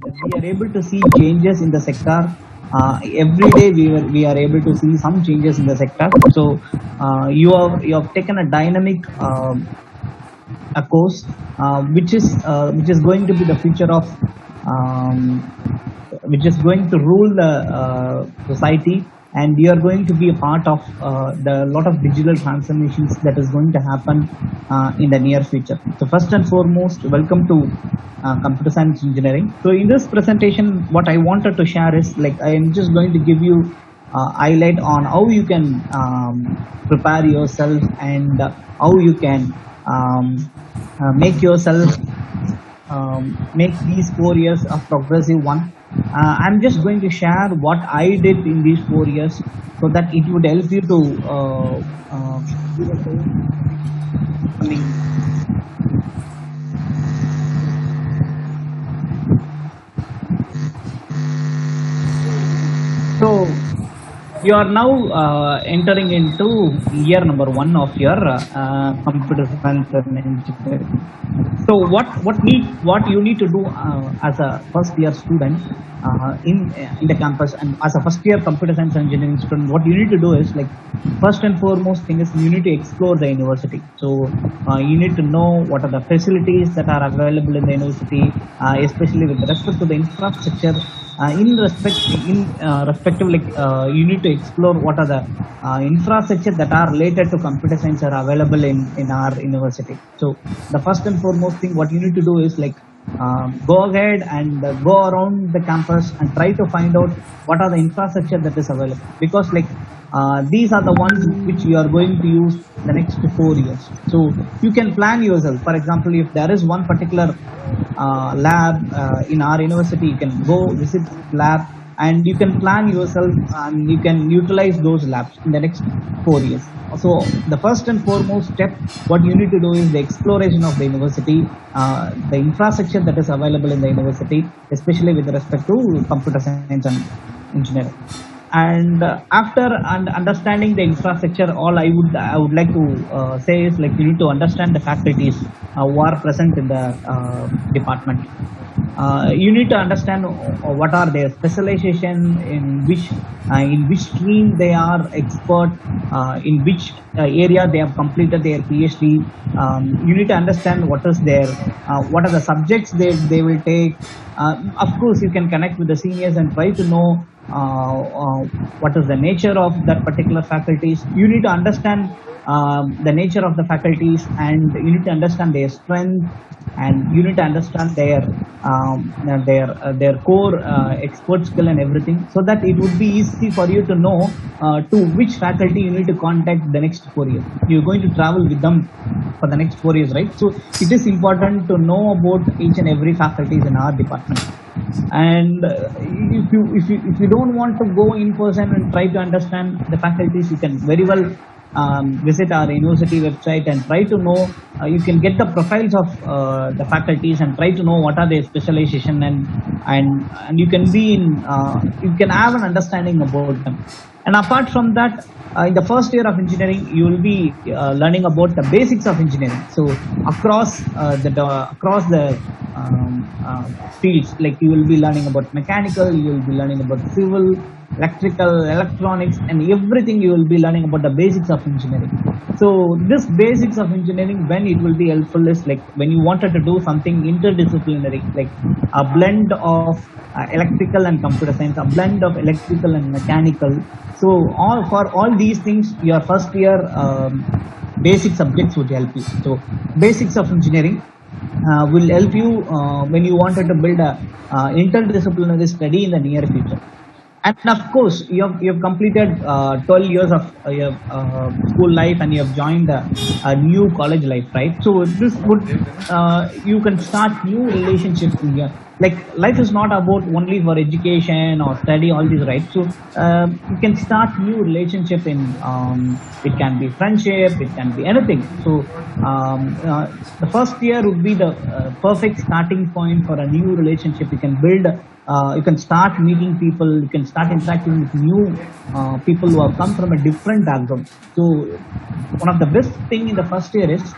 we are able to see changes in the sector. Every day we are able to see some changes in the sector. So you have taken a dynamic a course which is going to be the future of um, which is going to rule the society, and you are going to be a part of the lot of digital transformations that is going to happen in the near future. So first and foremost, welcome to computer science engineering. So in this presentation, what I wanted to share is, like, I am just going to give you highlight on how you can prepare yourself, and how you can make yourself make these 4 years a progressive one. I'm just going to share what I did in these 4 years, so that it would help you to I mean, so you are now entering into year number one of your computer science and engineering. So what you need to do as a first year student in the campus, and as a first year computer science engineering student, what you need to do is, like, first and foremost thing is you need to explore the university. So you need to know what are the facilities that are available in the university, especially with respect to the infrastructure. In respective, like, you need to explore what are the infrastructure that are related to computer science are available in our university. So the first and foremost thing what you need to do is, like, go ahead and go around the campus and try to find out what are the infrastructure that is available, because, like, these are the ones which you are going to use the next 4 years. So you can plan yourself. For example, if there is one particular lab in our university, you can go visit lab, and you can plan yourself, and you can utilize those labs in the next 4 years. So the first and foremost step what you need to do is the exploration of the university, the infrastructure that is available in the university, especially with respect to computer science and engineering. And after understanding the infrastructure, all I would like to say is, like, you need to understand the faculties who are present in the department. You need to understand what are their specialization, in which stream they are expert, in which area they have completed their PhD. You need to understand what are the subjects they will take. Of course, you can connect with the seniors and try to know what is the nature of that particular faculties. You need to understand the nature of the faculties, and you need to understand their strength, and you need to understand their core expert skill and everything, so that it would be easy for you to know to which faculty you need to contact the next 4 years. You're going to travel with them for the next 4 years, right? So it is important to know about each and every faculties in our department. And if you don't want to go in person and try to understand the faculties, you can very well visit our university website and try to know. You can get the profiles of the faculties and try to know what are their specialization, and you can be in you can have an understanding about them. And apart from that, in the first year of engineering, you will be learning about the basics of engineering. So across the fields, like, you will be learning about mechanical, you will be learning about civil, electrical, electronics, and everything. You will be learning about the basics of engineering. So this basics of engineering, when it will be helpful is, like, when you wanted to do something interdisciplinary, like a blend of electrical and computer science, a blend of electrical and mechanical. So for all these things, your first year basic subjects would help you. So basics of engineering will help you when you wanted to build a interdisciplinary study in the near future. And of course, you have completed 12 years of your school life, and you have joined a new college life, right? So this would you can start new relationships in here. Like, life is not about only for education or study, all these, right? So you can start new relationship in it can be friendship, it can be anything. So the first year would be the perfect starting point for a new relationship. You can build, you can start meeting people, you can start interacting with new people who have come from a different background. So one of the best thing in the first year is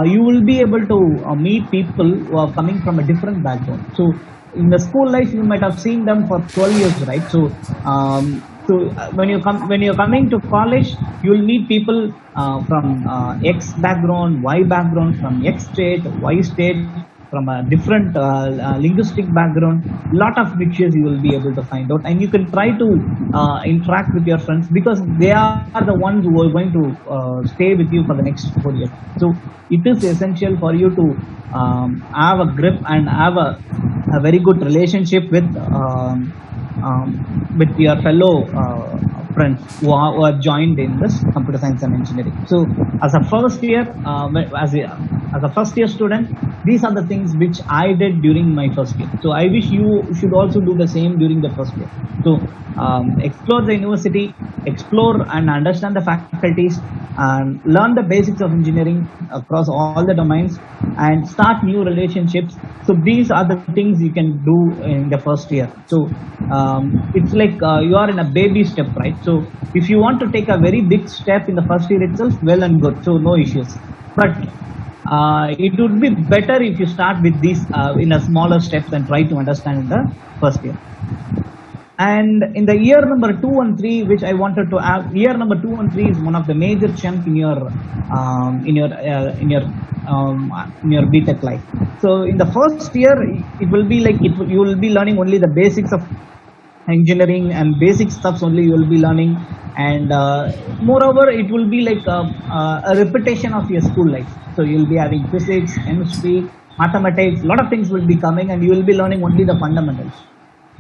you will be able to meet people who are coming from a different background. So in the school life, you might have seen them for 12 years, right? So when you're coming to college, you will meet people from X background, Y background, from X state, Y state, from a different linguistic background. Lot of mixtures you will be able to find out, and you can try to interact with your friends, because they are the ones who are going to stay with you for the next 4 years. So it is essential for you to have a grip and have a very good relationship with your fellow friends who are joined in this computer science and engineering. So as a first year, as a first year student, these are the things which I did during my first year. So I wish you should also do the same during the first year. So explore the university, explore and understand the faculties, and learn the basics of engineering across all the domains, and start new relationships. So these are the things you can do in the first year. So it's like you are in a baby step, right? So if you want to take a very big step in the first year itself, well and good, so no issues. But it would be better if you start with these in a smaller steps and try to understand in the first year. And in the year number 2 and 3, which I wanted to add, year number 2 and 3 is one of the major chunk in your BTech life. So in the first year, it will be like you will be learning only the basics of engineering, and basic stuffs only you will be learning, and moreover it will be like a repetition of your school life. So you will be having physics, chemistry, mathematics, a lot of things will be coming, and you will be learning only the fundamentals.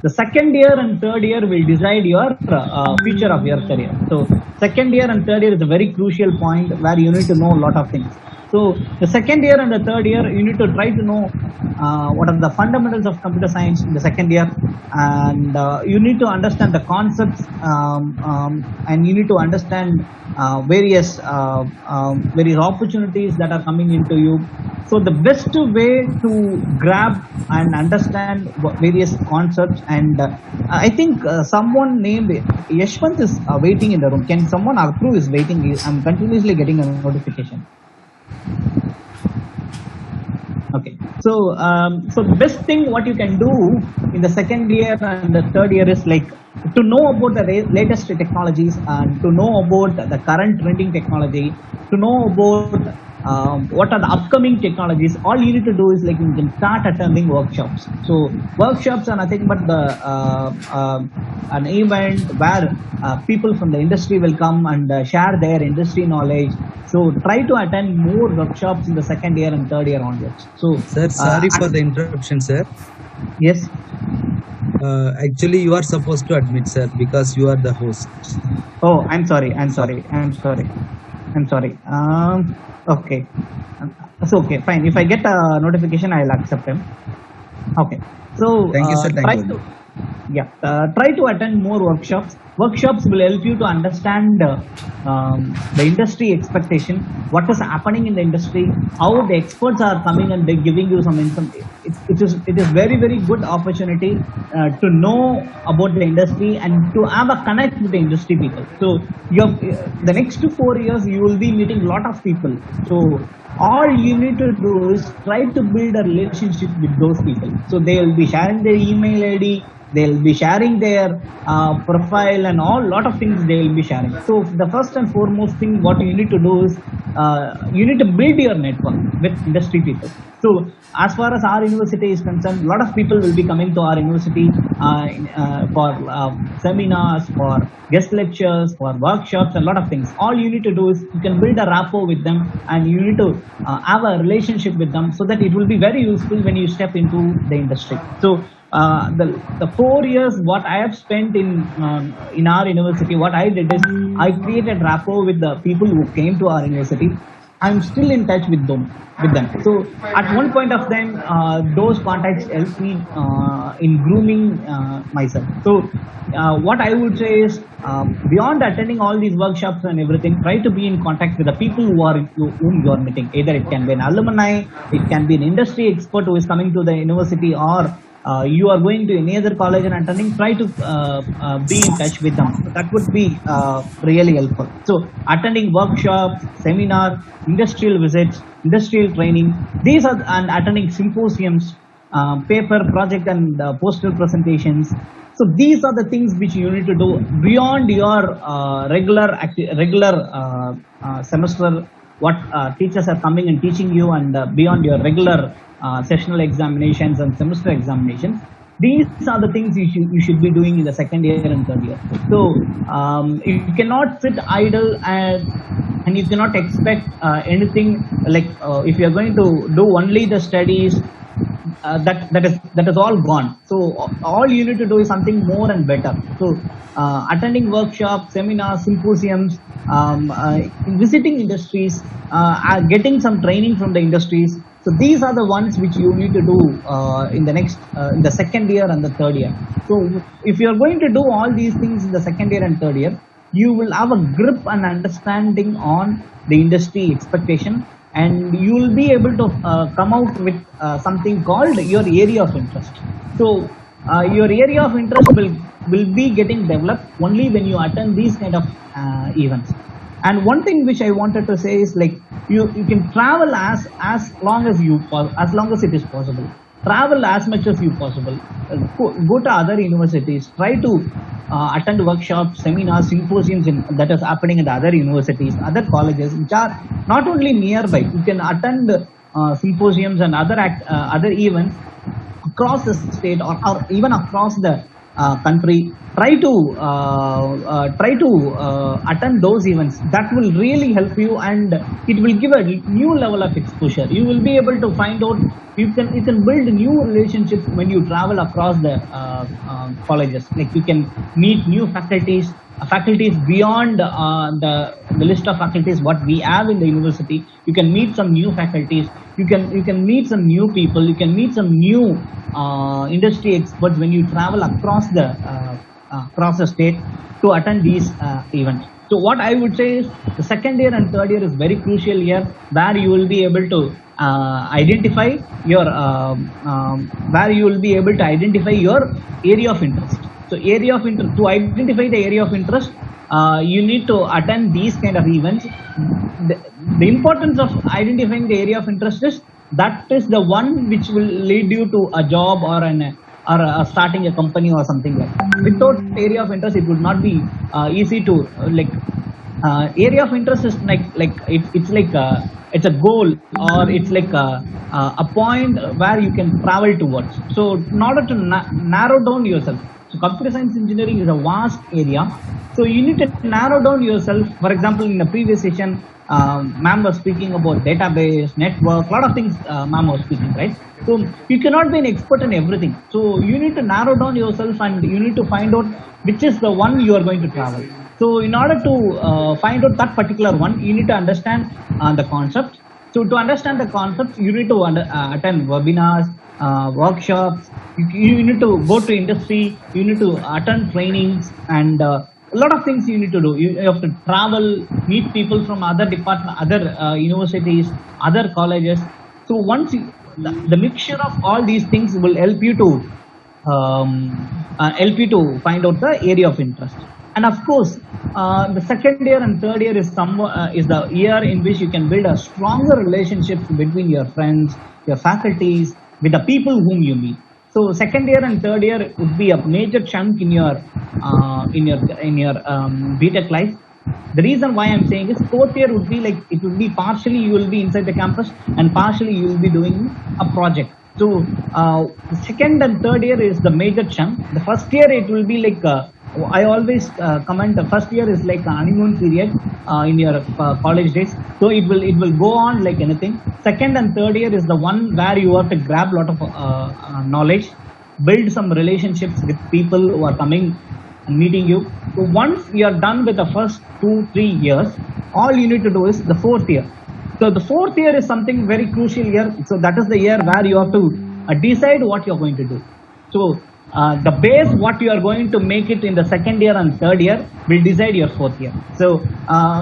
The second year and third year will decide your future of your career. So second year and third year is a very crucial point where you need to know a lot of things. So the second year and the third year, you need to try to know what are the fundamentals of computer science in the second year, and you need to understand the concepts, and you need to understand various opportunities that are coming into you. So the best way to grab and understand various concepts, and I think someone named Yashwant is waiting in the room. Can someone approve is waiting? I'm continuously getting a notification. Okay, so the best thing what you can do in the second year and the third year is like to know about the latest technologies, and to know about the current trending technology, to know about what are the upcoming technologies. All you need to do is like you can start attending workshops. So workshops are nothing but an event where people from the industry will come and share their industry knowledge. So try to attend more workshops in the second year and third year onwards. So sir, sorry for the interruption, sir. Yes. Actually, you are supposed to admit, sir, because you are the host. Oh, I'm sorry. Okay. So okay, fine. If I get a notification, I'll accept him. Okay. So thank you, sir. Thank you. Try to attend more workshops. Workshops will help you to understand the industry expectation, what is happening in the industry, how the experts are coming and they're giving you some information. It is very, very good opportunity to know about the industry and to have a connect with the industry people. So the next 4 years you will be meeting a lot of people. So all you need to do is try to build a relationship with those people. So they will be sharing their email ID, they'll be sharing their profile, and all lot of things they will be sharing. So the first and foremost thing what you need to do is you need to build your network with industry people. So as far as our university is concerned, a lot of people will be coming to our university for seminars, for guest lectures, for workshops, a lot of things. All you need to do is you can build a rapport with them, and you need to have a relationship with them, so that it will be very useful when you step into the industry. So the 4 years what I have spent in our university, what I did is I created rapport with the people who came to our university. I'm still in touch with them. So at one point of time, those contacts helped me in grooming myself. So what I would say is, beyond attending all these workshops and everything, try to be in contact with the people whom you are meeting. Either it can be an alumni, it can be an industry expert who is coming to the university, or you are going to any other college and attending, try to be in touch with them. So that would be really helpful. So attending workshops, seminar, industrial visits, industrial training, these are, and attending symposiums, paper, project and postal presentations. So these are the things which you need to do beyond your regular semester, what teachers are coming and teaching you, and beyond your regular sessional examinations and semester examinations. These are the things you should be doing in the second year and third year. So you cannot sit idle, and you cannot expect anything like if you are going to do only the studies, that is all gone. So all you need to do is something more and better. So attending workshops, seminars, symposiums, visiting industries, getting some training from the industries. So these are the ones which you need to do in the second year and the third year. So if you are going to do all these things in the second year and third year, you will have a grip and understanding on the industry expectation, and you will be able to come out with something called your area of interest. So your area of interest will be getting developed only when you attend these kind of events. And one thing which I wanted to say is, like, you can travel as long as it is possible. Travel as much as you possible. Go to other universities. Try to attend workshops, seminars, symposiums that is happening at other universities, other colleges, which are not only nearby. You can attend symposiums and other events across the state, or even across the country. Try to attend those events. That will really help you, and it will give a new level of exposure. You will be able to find out, you can build new relationships when you travel across the colleges. Like, you can meet new faculties beyond the list of faculties what we have in the university. You can meet some new faculties. You can meet some new people. You can meet some new industry experts when you travel across the state to attend these events. So what I would say is, the second year and third year is very crucial year, where you will be able to identify your area of interest. So to identify the area of interest, you need to attend these kind of events. The importance of identifying the area of interest is, that is the one which will lead you to a job or starting a company or something like that. Without area of interest, it would not be easy to area of interest is it's a goal, or it's like a point where you can travel towards. So in order to narrow down yourself, so computer science engineering is a vast area. So you need to narrow down yourself. For example, in the previous session, ma'am was speaking about database, network, a lot of things ma'am was speaking, right? So you cannot be an expert in everything. So you need to narrow down yourself, and you need to find out which is the one you are going to travel. So in order to find out that particular one, you need to understand the concept. So to understand the concepts, you need to attend webinars, workshops. You need to go to industry. You need to attend trainings, and a lot of things you need to do. You have to travel, meet people from other departments, other universities, other colleges. So once the mixture of all these things will help you to find out the area of interest. And of course, the second year and third year is the year in which you can build a stronger relationships between your friends, your faculties, with the people whom you meet. So second year and third year would be a major chunk in your BTech life. The reason why I'm saying is, fourth year would be like, it would be partially you will be inside the campus, and partially you will be doing a project. So the second and third year is the major chunk. The first year it will be like I always comment, the first year is like a honeymoon period in your college days. So it will go on like anything. Second and third year is the one where you have to grab a lot of knowledge, build some relationships with people who are coming and meeting you. So once you are done with the first 2-3 years, all you need to do is the fourth year. So the fourth year is something very crucial year. So that is the year where you have to decide what you're going to do. So the base what you are going to make it in the second year and third year will decide your fourth year. So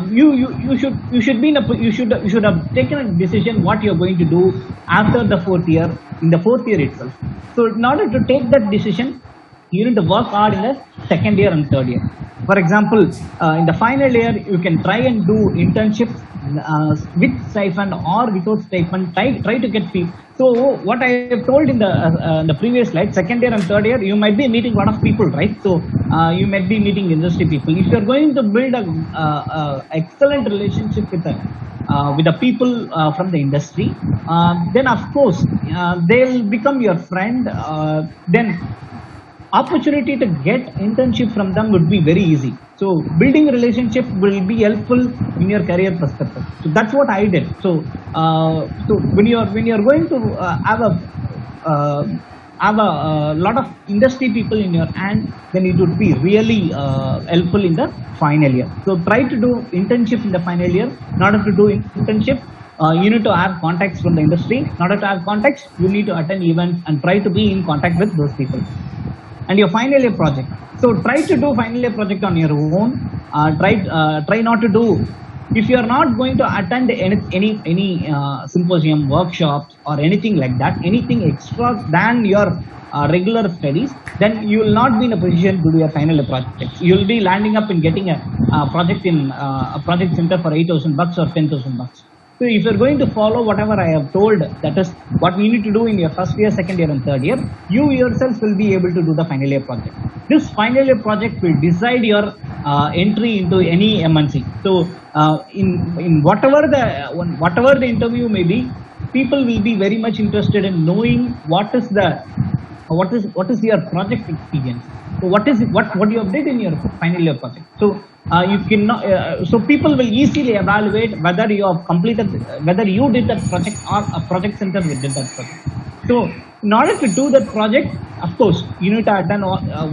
you should be in a you should have taken a decision what you are going to do after the fourth year, in the fourth year itself. So in order to take that decision, you need to work hard in the second year and third year. For example, in the final year, you can try and do internships with stipend or without stipend. Try to get fee. So what I have told in the previous slide, second year and third year, you might be meeting a lot of people, right? So you might be meeting industry people. If you are going to build a excellent relationship with the people from the industry, then of course they'll become your friend. Then opportunity to get internship from them would be very easy. So building a relationship will be helpful in your career perspective. So that's what I did. So when you're going to have a lot of industry people in your hand, then it would be really helpful in the final year. So try to do internship in the final year. In order to do internship, you need to have contacts from the industry. In order to have contacts, you need to attend events and try to be in contact with those people. And your final year project. So try to do final year project on your own. Try not to do. If you are not going to attend any symposium, workshops, or anything like that, anything extra than your regular studies, then you will not be in a position to do your final year project. You will be landing up in getting a project in a project center for $8,000 or $10,000. So if you're going to follow whatever I have told, that is what you need to do in your first year, second year and third year, you yourself will be able to do the final year project. This final year project will decide your entry into any MNC. So in whatever the interview may be, people will be very much interested in knowing what is your project experience. So what you have did in your final year project. So you cannot. So people will easily evaluate whether you have completed, whether you did that project or a project center did that project. So in order to do that project, of course, you need to attend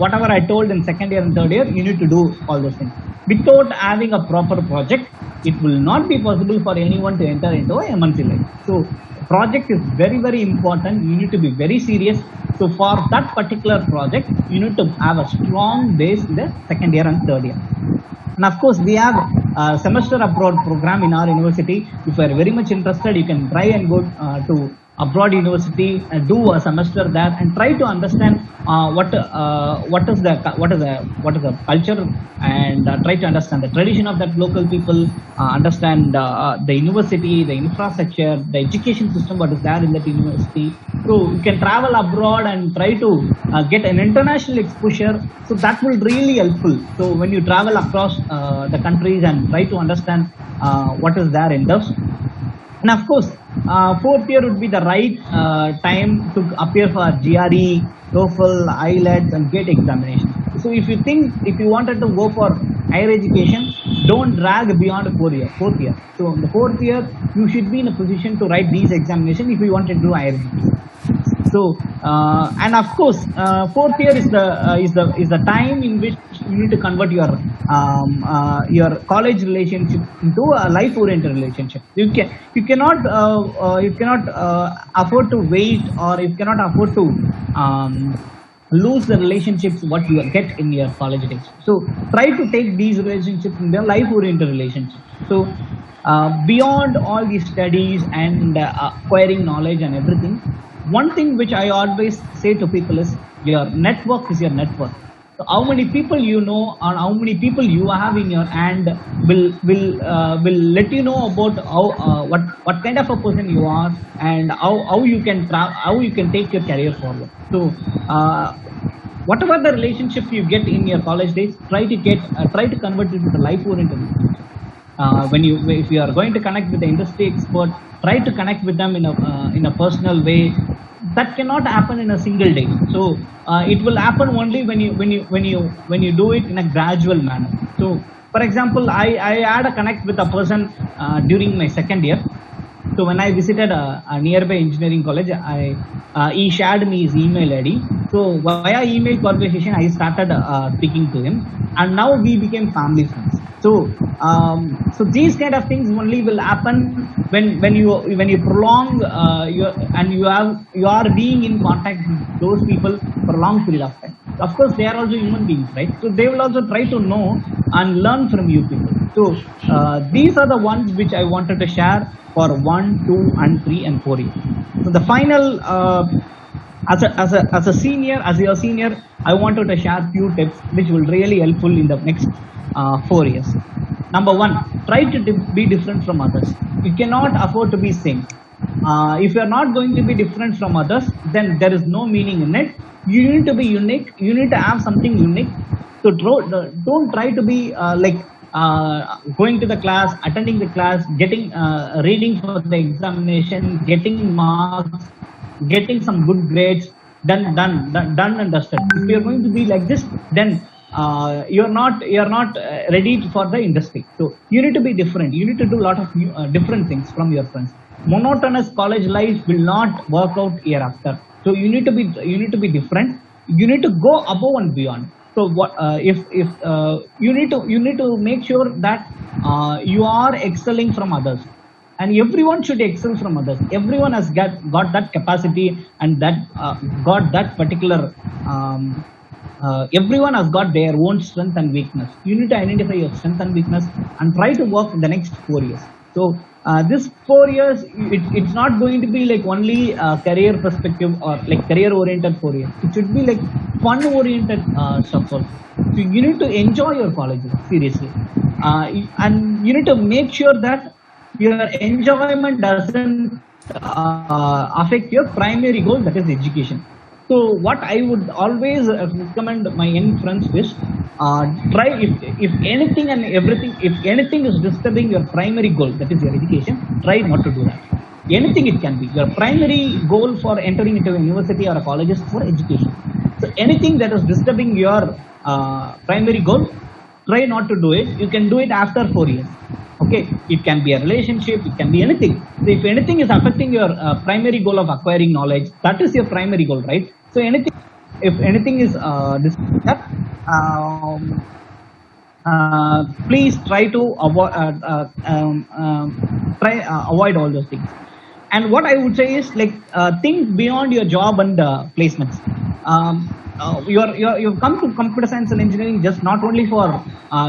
whatever I told in second year and third year. You need to do all those things. Without having a proper project, it will not be possible for anyone to enter into a MNC life. So project is very, very important. You need to be very serious. So for that particular project, you need to have a strong base in the second year and third year. And of course, we have a semester abroad program in our university. If you are very much interested, you can try and go to abroad university and do a semester there and try to understand what is the culture, and try to understand the tradition of that local people, understand the university, the infrastructure, the education system, what is there in that university. So you can travel abroad and try to get an international exposure. So that will really helpful. So when you travel across the countries and try to understand what is there in those. And of course, fourth year would be the right time to appear for GRE, TOEFL, IELTS and GATE examination. So if you wanted to go for higher education, don't drag beyond fourth year. So in the fourth year, you should be in a position to write these examinations if you wanted to do higher education. So and of course, fourth year is the time in which you need to convert your college relationship into a life-oriented relationship. You cannot afford to wait, or you cannot afford to lose the relationships what you get in your college days. So try to take these relationships in their life-oriented relationships. So beyond all these studies and acquiring knowledge and everything, one thing which I always say to people is your network is your network. So how many people you know or how many people you have in your hand will let you know about how what kind of a person you are and how you can take your career forward. So whatever the relationship you get in your college days, try to convert it into life-oriented relationship. If you are going to connect with the industry expert, try to connect with them in a personal way. That cannot happen in a single day. So it will happen only when you do it in a gradual manner. So for example, I had a connect with a person during my second year. So when I visited a nearby engineering college, he shared me his email ID. So via email conversation, I started speaking to him, and now we became family friends. So these kind of things only will happen when you prolong your and you are being in contact with those people for a long period of time. Of course, they are also human beings, right? So they will also try to know and learn from you people. So these are the ones which I wanted to share for 1, 2, and 3 and 4 years. So the final, as a senior, as your senior, I wanted to share few tips which will really helpful in the next 4 years. Number one, try to be different from others. You cannot afford to be same. If you are not going to be different from others, then there is no meaning in it. You need to be unique. You need to have something unique. So don't try to be going to the class, attending the class, getting reading for the examination, getting marks, getting some good grades, done and dusted. If you're going to be like this, then you're not ready for the industry. So you need to be different. You need to do a lot of different things from your friends. Monotonous college life will not work out year after. So you need to be different. You need to go above and beyond. So what if you need to make sure that you are excelling from others, and everyone should excel from others. Everyone has got that capacity, and that got that particular everyone has got their own strength and weakness. You need to identify your strength and weakness and try to work in the next 4 years. So this 4 years, it's not going to be like only career perspective or like career oriented 4 years. It should be like fun oriented stuff also. So you need to enjoy your college seriously, and you need to make sure that your enjoyment doesn't affect your primary goal, that is education. So what I would always recommend my young friends is try, if anything and everything, if anything is disturbing your primary goal, that is your education, try not to do that. Anything it can be. Your primary goal for entering into a university or a college is for education. So anything that is disturbing your primary goal, try not to do it. You can do it after 4 years. Okay, it can be a relationship, it can be anything. So if anything is affecting your primary goal of acquiring knowledge, that is your primary goal, right? So if anything is that, please try to avoid all those things. And what I would say is like think beyond your job and placements. You've come to computer science and engineering just not only for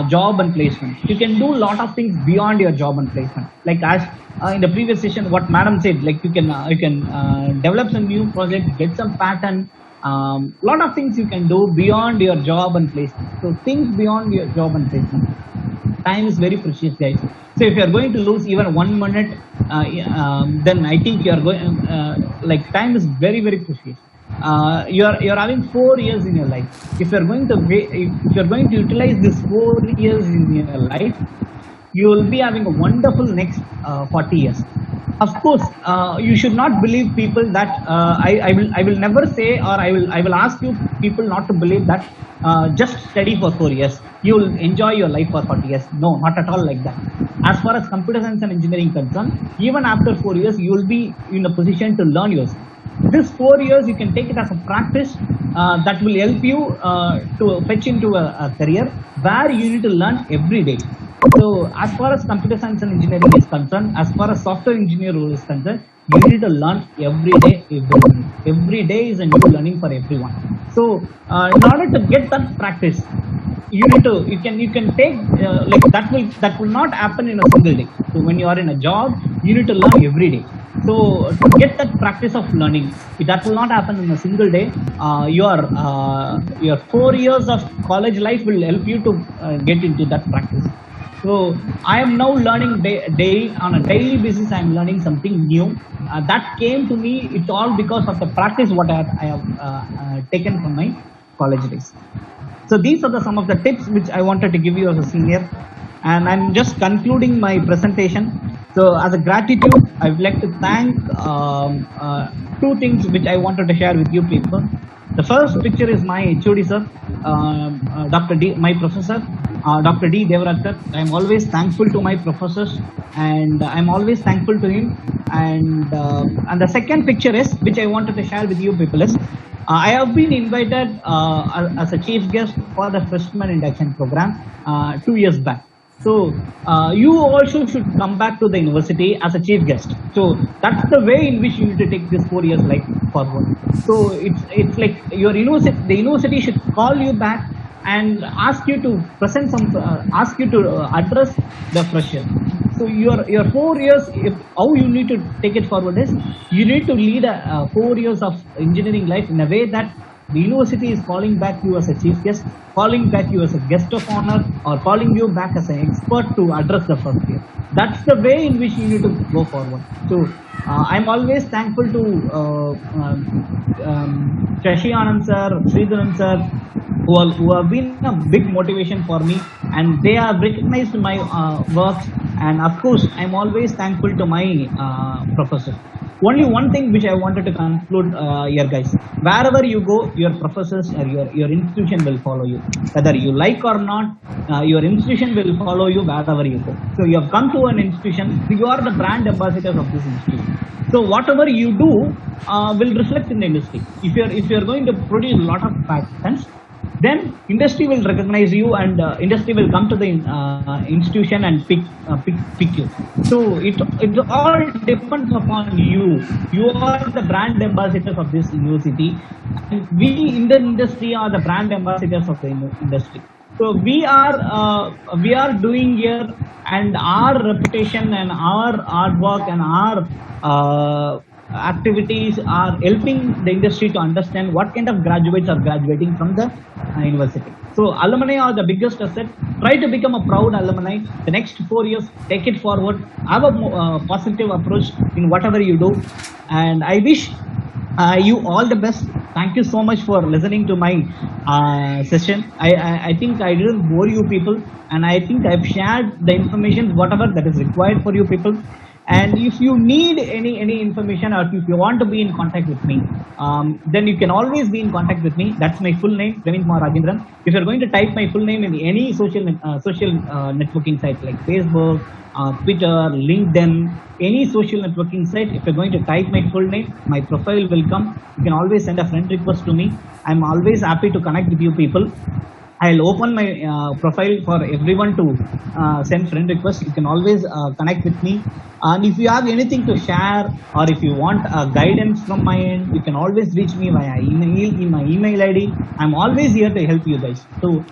job and placement. You can do a lot of things beyond your job and placement. Like as in the previous session, what Madam said, like you can develop some new project, get some pattern. Lot of things you can do beyond your job and placement. So think beyond your job and placement. Time is very precious, guys. So if you are going to lose even 1 minute, then I think you are going like time is very, very precious. You're having 4 years in your life. If you're going to utilize this 4 years in your life, you will be having a wonderful next 40 years. Of course, you should not believe people that I will never say, or I will ask you people not to believe that just study for 4 years, you will enjoy your life for 40 years. No, not at all like that. As far as computer science and engineering concerned, even after 4 years, you will be in a position to learn yourself. This 4 years, you can take it as a practice that will help you to fetch into a career where you need to learn every day. So as far as computer science and engineering is concerned, as far as software engineer role is concerned, you need to learn every day. Every day is a new learning for everyone. So in order to get that practice, you can take like that will not happen in a single day. So when you are in a job, you need to learn every day. So to get that practice of learning, that will not happen in a single day. Your 4 years of college life will help you to get into that practice. So I am now learning on a daily basis. I am learning something new. That came to me. It's all because of the practice what I have taken from my college days. So these are some of the tips which I wanted to give you as a senior, and I'm just concluding my presentation. So as a gratitude, I would like to thank two things which I wanted to share with you people. The first picture is my HOD sir, Dr. D, my professor, Dr. D. Devarath sir. I'm always thankful to my professors, and I'm always thankful to him. And the second picture is, which I wanted to share with you people, is I have been invited as a chief guest for the freshman induction program 2 years back. So you also should come back to the university as a chief guest. So that's the way in which you need to take this 4 years life forward. So it's like your university, the university should call you back and ask you to present some, ask you to address the fresher. So your 4 years, if how you need to take it forward is you need to lead a 4 years of engineering life in a way that the university is calling back you as a chief guest, calling back you as a guest of honor, or calling you back as an expert to address the first year. That's the way in which you need to go forward. So I'm always thankful to Shashi Anand sir, Sridharan sir, who have been a big motivation for me, and they have recognized my works. And of course, I'm always thankful to my professors. Only one thing which I wanted to conclude here, guys. Wherever you go, your professors or your institution will follow you. Whether you like or not, your institution will follow you wherever you go. So you have come to an institution, you are the brand ambassadors of this institution. So whatever you do will reflect in the industry. If you're going to produce a lot of patents, then industry will recognize you, and industry will come to the institution and pick you. So it all depends upon you. You are the brand ambassadors of this university, and we in the industry are the brand ambassadors of the industry. So we are doing here, and our reputation and our artwork and our activities are helping the industry to understand what kind of graduates are graduating from the university. So alumni are the biggest asset. Try to become a proud alumni. The next 4 years, take it forward. Have a positive approach in whatever you do, and I wish you all the best. Thank you so much for listening to my session. I think I didn't bore you people, and I think I've shared the information whatever that is required for you people. And if you need any information, or if you want to be in contact with me, then you can always be in contact with me. That's my full name, Praveen Kumar Rajendran. If you're going to type my full name in any social networking site like Facebook, Twitter, LinkedIn, any social networking site, if you're going to type my full name, my profile will come. You can always send a friend request to me. I'm always happy to connect with you people. I'll open my profile for everyone to send friend requests. You can always connect with me. And if you have anything to share, or if you want guidance from my end, you can always reach me via email in my email ID. I'm always here to help you guys. So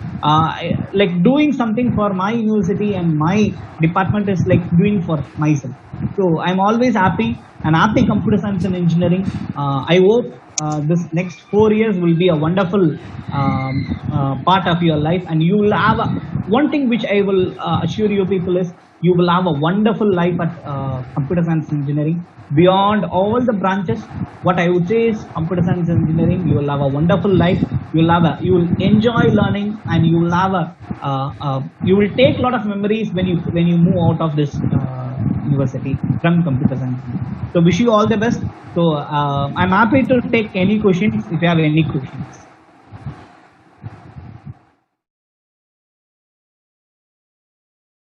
like doing something for my university and my department is like doing for myself. So I'm always happy, and happy computer science and engineering. I hope this next 4 years will be a wonderful part of your life, and you will have one thing which I will assure you people is you will have a wonderful life at computer science engineering. Beyond all the branches, what I would say is computer science engineering, you will have a wonderful life. You will enjoy learning, and you will have you will take a lot of memories when you move out of this university from computer science. So wish you all the best. So I'm happy to take any questions if you have any questions.